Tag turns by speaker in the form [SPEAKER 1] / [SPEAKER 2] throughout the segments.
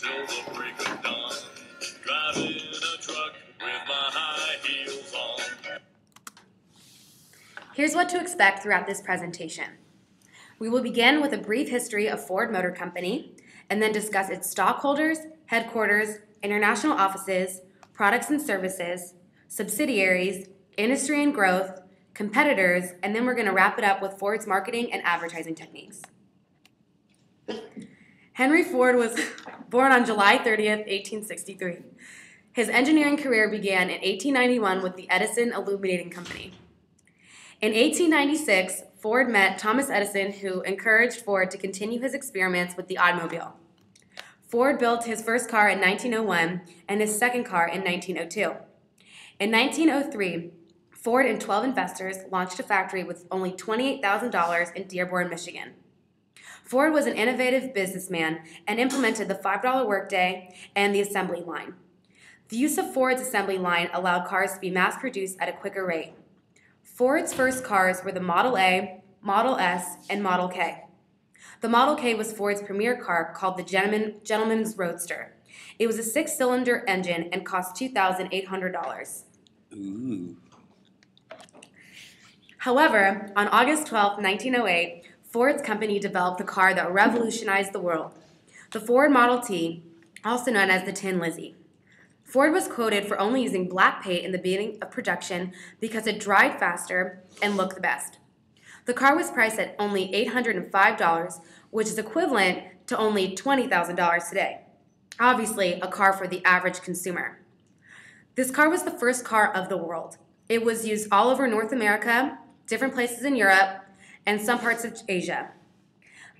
[SPEAKER 1] till the break of dawn, driving a truck with my high heels on.
[SPEAKER 2] Here's what to expect throughout this presentation. We will begin with a brief history of Ford Motor Company, and then discuss its stockholders, headquarters, international offices, products and services, subsidiaries, industry and growth, competitors, and then we're going to wrap it up with Ford's marketing and advertising techniques. Henry Ford was born on July 30th, 1863. His engineering career began in 1891 with the Edison Illuminating Company. In 1896, Ford met Thomas Edison, who encouraged Ford to continue his experiments with the automobile. Ford built his first car in 1901 and his second car in 1902. In 1903, Ford and 12 investors launched a factory with only $28,000 in Dearborn, Michigan. Ford was an innovative businessman and implemented the $5 workday and the assembly line. The use of Ford's assembly line allowed cars to be mass-produced at a quicker rate. Ford's first cars were the Model A, Model S, and Model K. The Model K was Ford's premier car called the Gentleman's Roadster. It was a 6-cylinder engine and cost $2,800.
[SPEAKER 1] Ooh.
[SPEAKER 2] However, on August 12, 1908, Ford's company developed the car that revolutionized the world, the Ford Model T, also known as the Tin Lizzie. Ford was quoted for only using black paint in the beginning of production because it dried faster and looked the best. The car was priced at only $805, which is equivalent to only $20,000 today. Obviously, a car for the average consumer. This car was the first car of the world. It was used all over North America, different places in Europe, and some parts of Asia.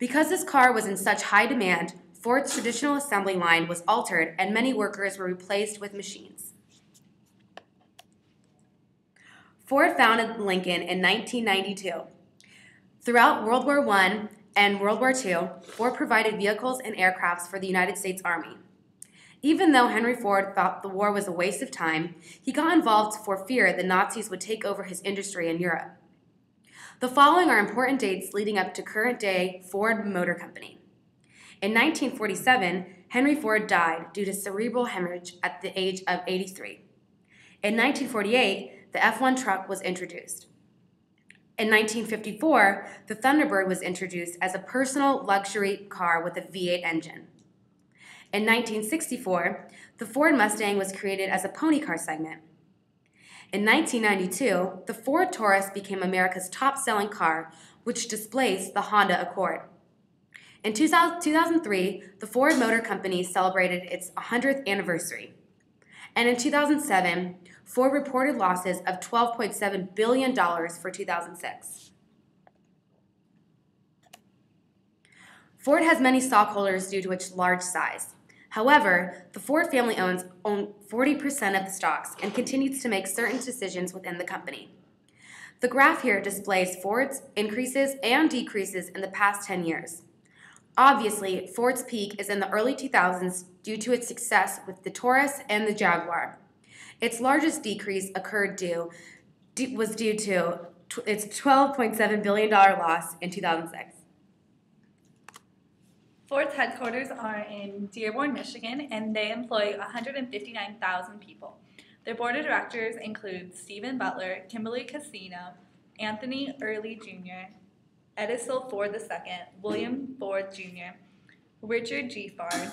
[SPEAKER 2] Because this car was in such high demand, Ford's traditional assembly line was altered and many workers were replaced with machines. Ford founded Lincoln in 1992. Throughout World War I and World War II, Ford provided vehicles and aircrafts for the United States Army. Even though Henry Ford thought the war was a waste of time, he got involved for fear the Nazis would take over his industry in Europe. The following are important dates leading up to current-day Ford Motor Company. In 1947, Henry Ford died due to cerebral hemorrhage at the age of 83. In 1948, the F1 truck was introduced. In 1954, the Thunderbird was introduced as a personal luxury car with a V8 engine. In 1964, the Ford Mustang was created as a pony car segment. In 1992, the Ford Taurus became America's top-selling car, which displaced the Honda Accord. In 2003, the Ford Motor Company celebrated its 100th anniversary. And in 2007, Ford reported losses of $12.7 billion for 2006. Ford has many stockholders due to its large size. However, the Ford family owns 40% of the stocks and continues to make certain decisions within the company. The graph here displays Ford's increases and decreases in the past 10 years. Obviously, Ford's peak is in the early 2000s due to its success with the Taurus and the Jaguar. Its largest decrease occurred was due to its $12.7 billion loss in 2006.
[SPEAKER 3] Ford's headquarters are in Dearborn, Michigan, and they employ 159,000 people. Their board of directors include Stephen Butler, Kimberly Casino, Anthony Early Jr., Edison Ford II, William Ford Jr., Richard G. Ford,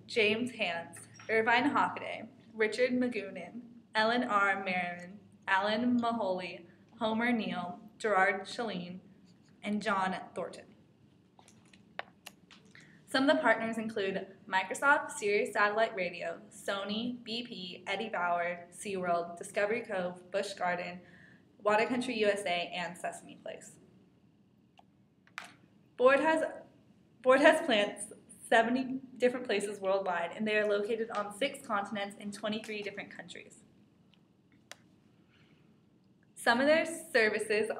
[SPEAKER 3] James Hans, Irvine Hockaday, Richard Magoonin, Ellen R. Marin, Alan Maholey, Homer Neal, Gerard Chalene, and John Thornton. Some of the partners include Microsoft, Sirius Satellite Radio, Sony, BP, Eddie Bauer, SeaWorld, Discovery Cove, Busch Garden, Water Country USA, and Sesame Place. Ford has plants 70 different places worldwide, and they are located on 6 continents in 23 different countries. Some of their services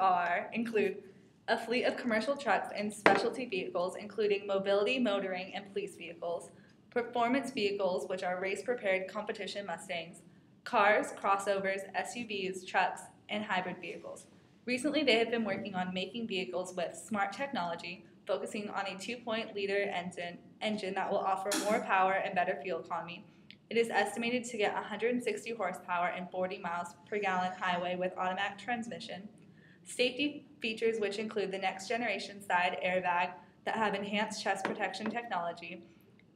[SPEAKER 3] include a fleet of commercial trucks and specialty vehicles, including mobility, motoring, and police vehicles, performance vehicles, which are race-prepared competition Mustangs, cars, crossovers, SUVs, trucks, and hybrid vehicles. Recently, they have been working on making vehicles with smart technology, focusing on a 2.0-liter engine engine that will offer more power and better fuel economy. It is estimated to get 160 horsepower and 40 miles per gallon highway with automatic transmission. Safety features, which include the next generation side airbag that have enhanced chest protection technology.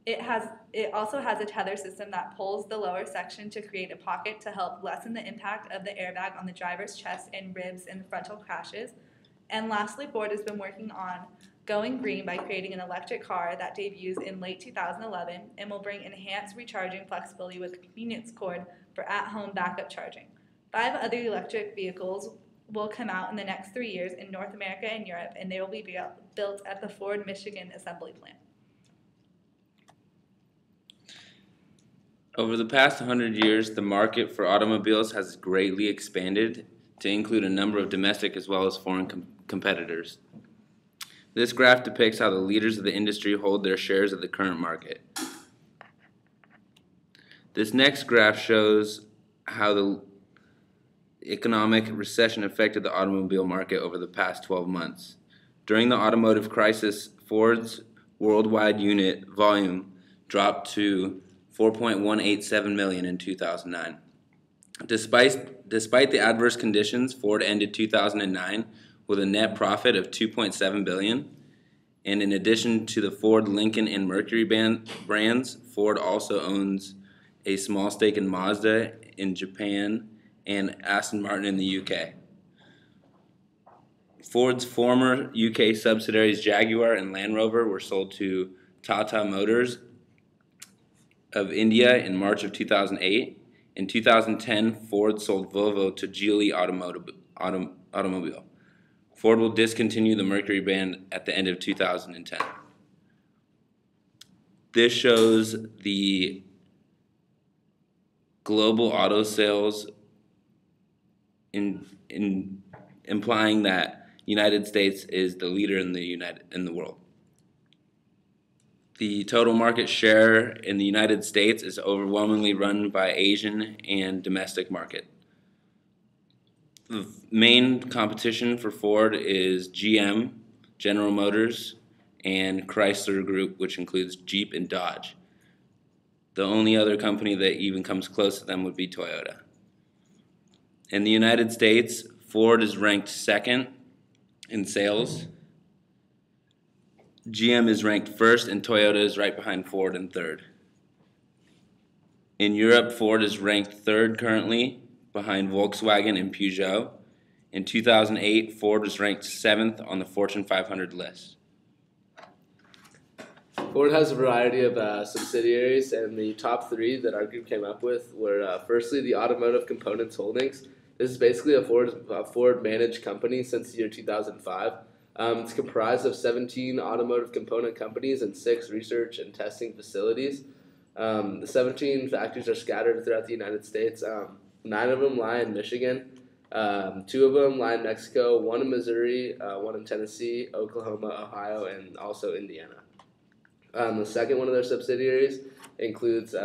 [SPEAKER 3] It also has a tether system that pulls the lower section to create a pocket to help lessen the impact of the airbag on the driver's chest and ribs in frontal crashes. And lastly, Ford has been working on going green by creating an electric car that debuts in late 2011 and will bring enhanced recharging flexibility with a convenience cord for at-home backup charging. 5 other electric vehicles will come out in the next 3 years in North America and Europe, and they will be built at the Ford Michigan assembly plant.
[SPEAKER 4] Over the past 100 years, the market for automobiles has greatly expanded to include a number of domestic as well as foreign competitors. This graph depicts how the leaders of the industry hold their shares of the current market. This next graph shows how the economic recession affected the automobile market over the past 12 months. During the automotive crisis, Ford's worldwide unit volume dropped to 4.187 million in 2009. Despite the adverse conditions, Ford ended 2009 with a net profit of $2.7 billion. And in addition to the Ford, Lincoln, and Mercury brands, Ford also owns a small stake in Mazda in Japan and Aston Martin in the UK. Ford's former UK subsidiaries Jaguar and Land Rover were sold to Tata Motors of India in March of 2008. In 2010, Ford sold Volvo to Geely Automobile. Ford will discontinue the Mercury brand at the end of 2010. This shows the global auto sales implying that United States is the leader in the world. The total market share in the United States is overwhelmingly run by Asian and domestic market. The main competition for Ford is GM, General Motors, and Chrysler Group, which includes Jeep and Dodge. The only other company that even comes close to them would be Toyota. In the United States, Ford is ranked second in sales. GM is ranked first, and Toyota is right behind Ford in third. In Europe, Ford is ranked third currently, behind Volkswagen and Peugeot. In 2008, Ford was ranked 7th on the Fortune 500 list.
[SPEAKER 5] Ford has a variety of subsidiaries, and the top 3 that our group came up with were firstly the Automotive Components Holdings. This is basically a Ford managed company since the year 2005. It's comprised of 17 automotive component companies and 6 research and testing facilities. The 17 factories are scattered throughout the United States. 9 of them lie in Michigan. 2 of them lie in Mexico, 1 in Missouri, 1 in Tennessee, Oklahoma, Ohio, and also Indiana. The second one of their subsidiaries includes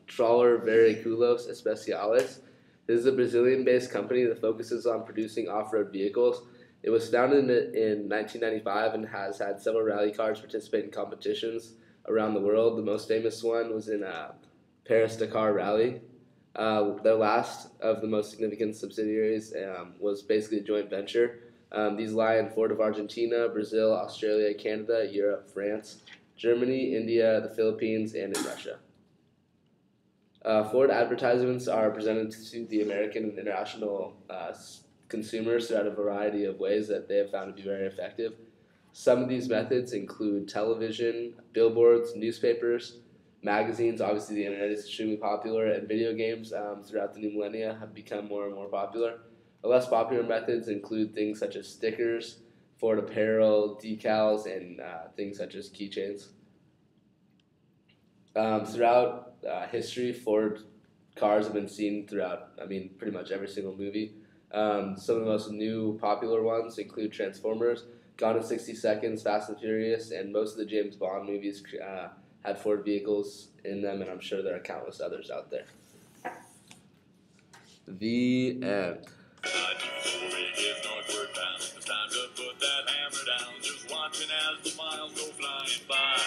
[SPEAKER 5] Trawler Veículos Especiales. This is a Brazilian-based company that focuses on producing off-road vehicles. It was founded in 1995 and has had several rally cars participate in competitions around the world. The most famous one was in Paris-Dakar Rally. Their last of the most significant subsidiaries was basically a joint venture. These lie in Ford of Argentina, Brazil, Australia, Canada, Europe, France, Germany, India, the Philippines, and in Russia. Ford advertisements are presented to the American and international consumers throughout a variety of ways that they have found to be very effective. Some of these methods include television, billboards, newspapers, magazines. Obviously, the internet is extremely popular, and video games throughout the new millennia have become more and more popular. The less popular methods include things such as stickers, Ford apparel, decals, and things such as keychains. Throughout history, Ford cars have been seen throughout, pretty much every single movie. Some of the most new popular ones include Transformers, Gone in 60 Seconds, Fast and Furious, and most of the James Bond movies had Ford vehicles in them, and I'm sure there are countless others out there. The end.
[SPEAKER 1] Is northward bound. It's time to put that hammer down. Just watching as the miles go flying by.